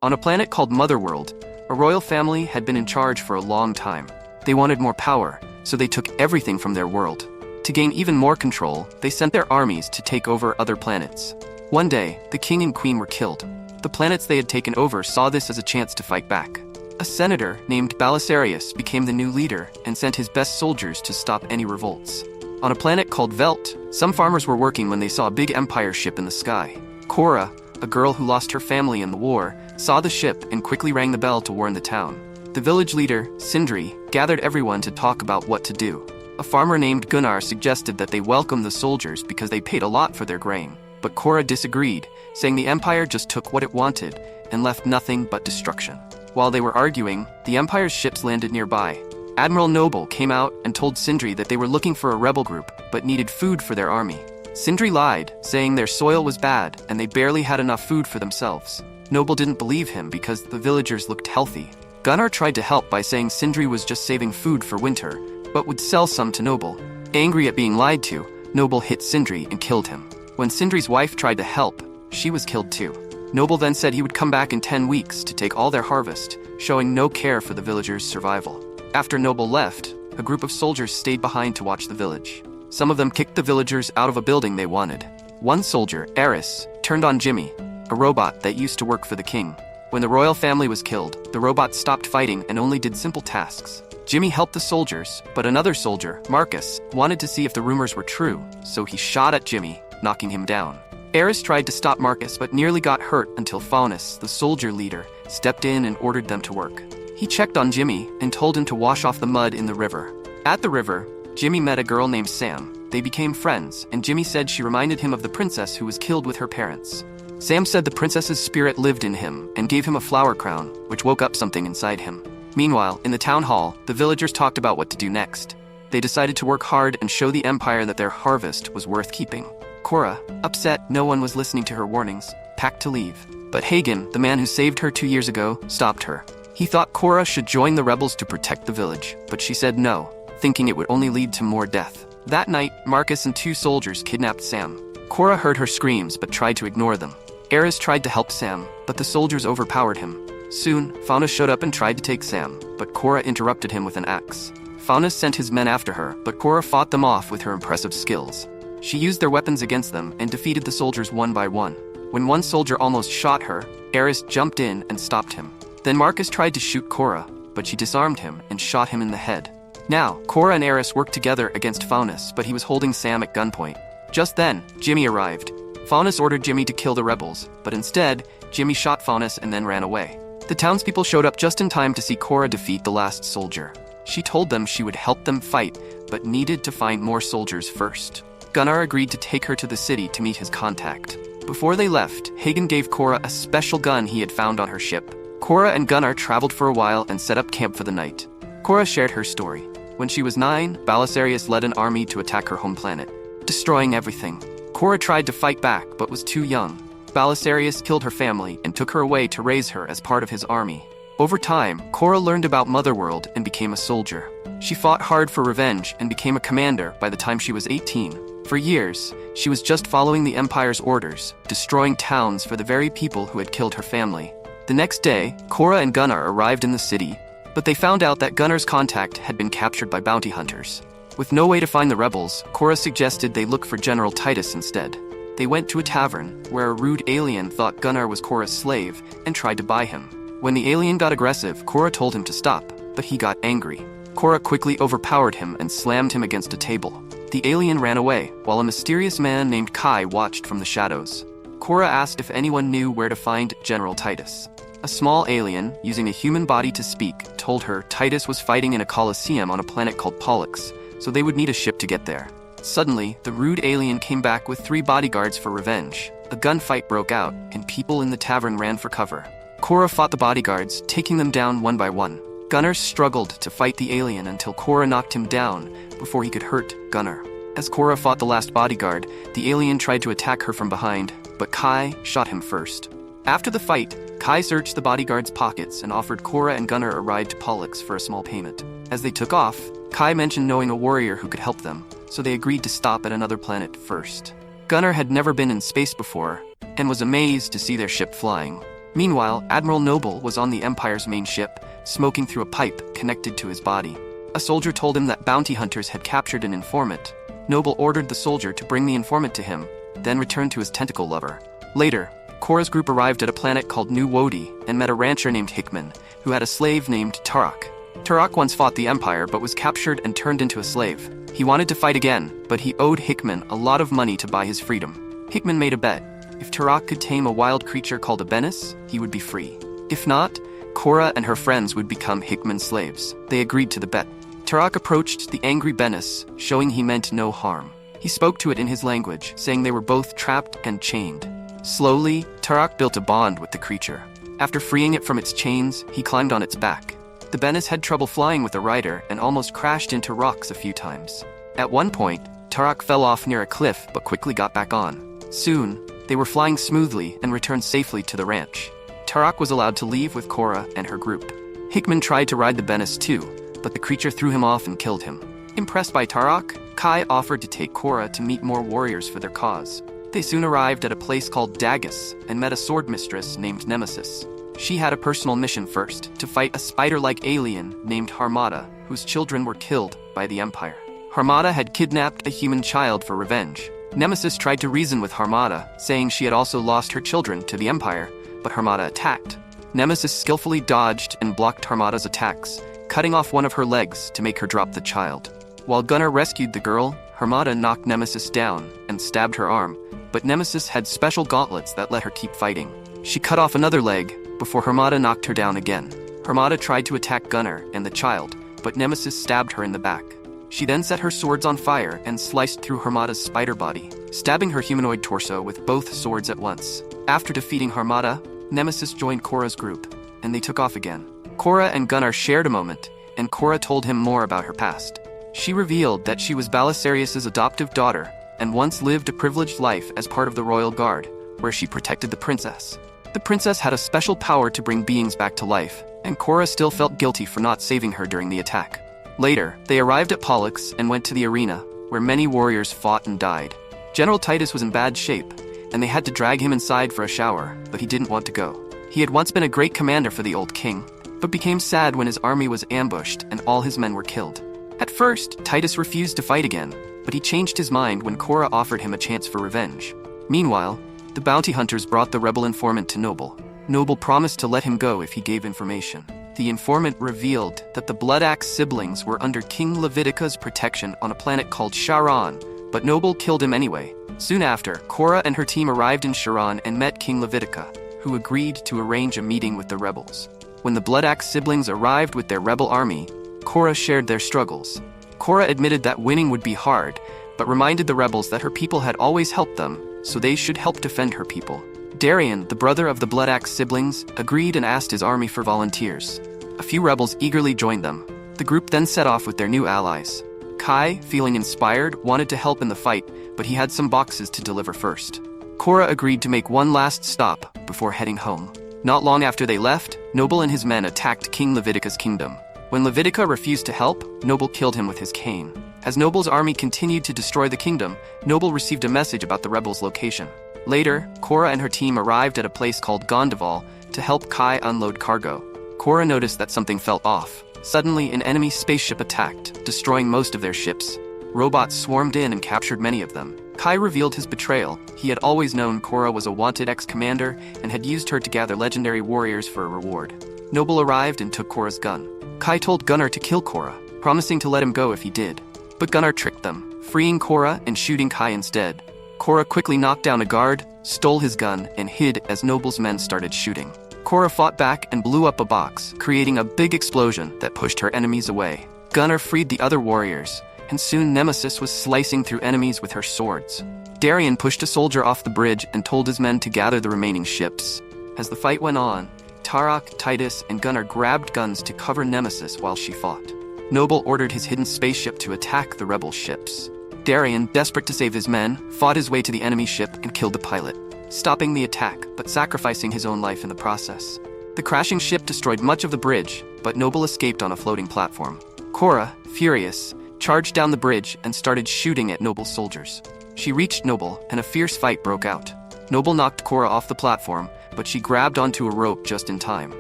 On a planet called Motherworld, a royal family had been in charge for a long time. They wanted more power, so they took everything from their world. To gain even more control, they sent their armies to take over other planets. One day, the king and queen were killed. The planets they had taken over saw this as a chance to fight back. A senator named Belisarius became the new leader and sent his best soldiers to stop any revolts. On a planet called Velt, some farmers were working when they saw a big empire ship in the sky. Kora, a girl who lost her family in the war, saw the ship and quickly rang the bell to warn the town. The village leader, Sindri, gathered everyone to talk about what to do. A farmer named Gunnar suggested that they welcome the soldiers because they paid a lot for their grain. But Kora disagreed, saying the empire just took what it wanted and left nothing but destruction. While they were arguing, the empire's ships landed nearby. Admiral Noble came out and told Sindri that they were looking for a rebel group, but needed food for their army. Sindri lied, saying their soil was bad and they barely had enough food for themselves. Noble didn't believe him because the villagers looked healthy. Gunnar tried to help by saying Sindri was just saving food for winter, but would sell some to Noble. Angry at being lied to, Noble hit Sindri and killed him. When Sindri's wife tried to help, she was killed too. Noble then said he would come back in 10 weeks to take all their harvest, showing no care for the villagers' survival. After Noble left, a group of soldiers stayed behind to watch the village. Some of them kicked the villagers out of a building they wanted. One soldier, Eris, turned on Jimmy, a robot that used to work for the king. When the royal family was killed, the robot stopped fighting and only did simple tasks. Jimmy helped the soldiers, but another soldier, Marcus, wanted to see if the rumors were true, so he shot at Jimmy, knocking him down. Eris tried to stop Marcus but nearly got hurt until Faunus, the soldier leader, stepped in and ordered them to work. He checked on Jimmy and told him to wash off the mud in the river. At the river, Jimmy met a girl named Sam. They became friends, and Jimmy said she reminded him of the princess who was killed with her parents. Sam said the princess's spirit lived in him and gave him a flower crown, which woke up something inside him. Meanwhile, in the town hall, the villagers talked about what to do next. They decided to work hard and show the empire that their harvest was worth keeping. Kora, upset no one was listening to her warnings, packed to leave. But Hagen, the man who saved her 2 years ago, stopped her. He thought Kora should join the rebels to protect the village, but she said no, thinking it would only lead to more death. That night, Marcus and 2 soldiers kidnapped Sam. Kora heard her screams but tried to ignore them. Eris tried to help Sam, but the soldiers overpowered him. Soon, Faunus showed up and tried to take Sam, but Kora interrupted him with an axe. Faunus sent his men after her, but Kora fought them off with her impressive skills. She used their weapons against them and defeated the soldiers one by one. When one soldier almost shot her, Eris jumped in and stopped him. Then Marcus tried to shoot Kora, but she disarmed him and shot him in the head. Now, Kora and Eris worked together against Faunus, but he was holding Sam at gunpoint. Just then, Jimmy arrived. Faunus ordered Jimmy to kill the rebels, but instead, Jimmy shot Faunus and then ran away. The townspeople showed up just in time to see Kora defeat the last soldier. She told them she would help them fight, but needed to find more soldiers first. Gunnar agreed to take her to the city to meet his contact. Before they left, Hagen gave Kora a special gun he had found on her ship. Kora and Gunnar traveled for a while and set up camp for the night. Kora shared her story. When she was 9, Belisarius led an army to attack her home planet, destroying everything. Kora tried to fight back but was too young. Belisarius killed her family and took her away to raise her as part of his army. Over time, Kora learned about Motherworld and became a soldier. She fought hard for revenge and became a commander by the time she was 18. For years, she was just following the Empire's orders, destroying towns for the very people who had killed her family. The next day, Kora and Gunnar arrived in the city, but they found out that Gunnar's contact had been captured by bounty hunters. With no way to find the rebels, Kora suggested they look for General Titus instead. They went to a tavern, where a rude alien thought Gunnar was Kora's slave and tried to buy him. When the alien got aggressive, Kora told him to stop, but he got angry. Kora quickly overpowered him and slammed him against a table. The alien ran away, while a mysterious man named Kai watched from the shadows. Kora asked if anyone knew where to find General Titus. A small alien, using a human body to speak, told her Titus was fighting in a coliseum on a planet called Pollux, so they would need a ship to get there. Suddenly, the rude alien came back with 3 bodyguards for revenge. A gunfight broke out, and people in the tavern ran for cover. Kora fought the bodyguards, taking them down one by one. Gunnar struggled to fight the alien until Kora knocked him down before he could hurt Gunnar. As Kora fought the last bodyguard, the alien tried to attack her from behind, but Kai shot him first. After the fight, Kai searched the bodyguard's pockets and offered Kora and Gunnar a ride to Pollux for a small payment. As they took off, Kai mentioned knowing a warrior who could help them, so they agreed to stop at another planet first. Gunnar had never been in space before, and was amazed to see their ship flying. Meanwhile, Admiral Noble was on the Empire's main ship, smoking through a pipe connected to his body. A soldier told him that bounty hunters had captured an informant. Noble ordered the soldier to bring the informant to him, then returned to his tentacle lover. Later, Kora's group arrived at a planet called New Wodi and met a rancher named Hickman, who had a slave named Tyrant. Tyrant once fought the Empire but was captured and turned into a slave. He wanted to fight again, but he owed Hickman a lot of money to buy his freedom. Hickman made a bet. If Tyrant could tame a wild creature called a Benis, he would be free. If not, Kora and her friends would become Hickman's slaves. They agreed to the bet. Tyrant approached the angry Benis, showing he meant no harm. He spoke to it in his language, saying they were both trapped and chained. Slowly, Tyrant built a bond with the creature. After freeing it from its chains, he climbed on its back. The Benis had trouble flying with a rider and almost crashed into rocks a few times. At one point, Tyrant fell off near a cliff but quickly got back on. Soon, they were flying smoothly and returned safely to the ranch. Tyrant was allowed to leave with Kora and her group. Hickman tried to ride the Benis too, but the creature threw him off and killed him. Impressed by Tyrant, Kai offered to take Kora to meet more warriors for their cause. They soon arrived at a place called Dagus and met a sword mistress named Nemesis. She had a personal mission first, to fight a spider-like alien named Harmata, whose children were killed by the Empire. Harmata had kidnapped a human child for revenge. Nemesis tried to reason with Harmata, saying she had also lost her children to the Empire, but Harmata attacked. Nemesis skillfully dodged and blocked Harmata's attacks, cutting off one of her legs to make her drop the child. While Gunnar rescued the girl, Harmata knocked Nemesis down and stabbed her arm, but Nemesis had special gauntlets that let her keep fighting. She cut off another leg before Harmata knocked her down again. Harmata tried to attack Gunnar and the child, but Nemesis stabbed her in the back. She then set her swords on fire and sliced through Harmata's spider body, stabbing her humanoid torso with both swords at once. After defeating Harmata, Nemesis joined Kora's group, and they took off again. Kora and Gunnar shared a moment, and Kora told him more about her past. She revealed that she was Belisarius's adoptive daughter, and once lived a privileged life as part of the royal guard, where she protected the princess. The princess had a special power to bring beings back to life, and Kora still felt guilty for not saving her during the attack. Later, they arrived at Pollux and went to the arena, where many warriors fought and died. General Titus was in bad shape, and they had to drag him inside for a shower, but he didn't want to go. He had once been a great commander for the old king, but became sad when his army was ambushed and all his men were killed. At first, Titus refused to fight again, but he changed his mind when Kora offered him a chance for revenge. Meanwhile, the bounty hunters brought the rebel informant to Noble. Noble promised to let him go if he gave information. The informant revealed that the Bloodaxe siblings were under King Levitica's protection on a planet called Charon, but Noble killed him anyway. Soon after, Kora and her team arrived in Charon and met King Levitica, who agreed to arrange a meeting with the rebels. When the Bloodaxe siblings arrived with their rebel army, Kora shared their struggles. Kora admitted that winning would be hard, but reminded the rebels that her people had always helped them, so they should help defend her people. Darian, the brother of the Bloodaxe siblings, agreed and asked his army for volunteers. A few rebels eagerly joined them. The group then set off with their new allies. Kai, feeling inspired, wanted to help in the fight, but he had some boxes to deliver first. Kora agreed to make one last stop before heading home. Not long after they left, Noble and his men attacked King Levitica's kingdom. When Levitica refused to help, Noble killed him with his cane. As Noble's army continued to destroy the kingdom, Noble received a message about the rebels' location. Later, Kora and her team arrived at a place called Gondoval to help Kai unload cargo. Kora noticed that something felt off. Suddenly, an enemy spaceship attacked, destroying most of their ships. Robots swarmed in and captured many of them. Kai revealed his betrayal. He had always known Kora was a wanted ex-commander and had used her to gather legendary warriors for a reward. Noble arrived and took Kora's gun. Kai told Gunnar to kill Kora, promising to let him go if he did. But Gunnar tricked them, freeing Kora and shooting Kai instead. Kora quickly knocked down a guard, stole his gun, and hid as Noble's men started shooting. Kora fought back and blew up a box, creating a big explosion that pushed her enemies away. Gunnar freed the other warriors, and soon Nemesis was slicing through enemies with her swords. Darian pushed a soldier off the bridge and told his men to gather the remaining ships. As the fight went on, Tyrant, Titus, and Gunnar grabbed guns to cover Nemesis while she fought. Noble ordered his hidden spaceship to attack the rebel ships. Darian, desperate to save his men, fought his way to the enemy ship and killed the pilot, stopping the attack but sacrificing his own life in the process. The crashing ship destroyed much of the bridge, but Noble escaped on a floating platform. Kora, furious, charged down the bridge and started shooting at Noble's soldiers. She reached Noble, and a fierce fight broke out. Noble knocked Kora off the platform, but she grabbed onto a rope just in time.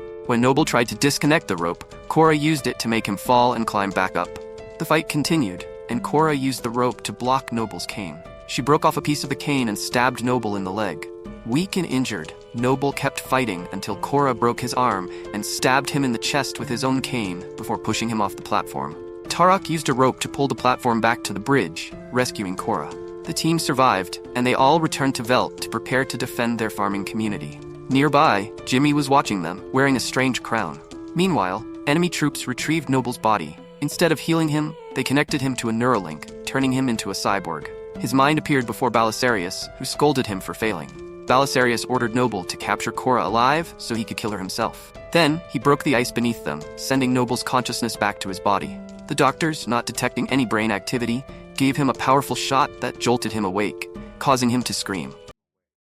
When Noble tried to disconnect the rope, Kora used it to make him fall and climb back up. The fight continued, and Kora used the rope to block Noble's cane. She broke off a piece of the cane and stabbed Noble in the leg. Weak and injured, Noble kept fighting until Kora broke his arm and stabbed him in the chest with his own cane before pushing him off the platform. Tyrant used a rope to pull the platform back to the bridge, rescuing Kora. The team survived, and they all returned to Velt to prepare to defend their farming community. Nearby, Jimmy was watching them, wearing a strange crown. Meanwhile, enemy troops retrieved Noble's body. Instead of healing him, they connected him to a Neuralink, turning him into a cyborg. His mind appeared before Belisarius, who scolded him for failing. Belisarius ordered Noble to capture Kora alive so he could kill her himself. Then, he broke the ice beneath them, sending Noble's consciousness back to his body. The doctors, not detecting any brain activity, gave him a powerful shot that jolted him awake, causing him to scream.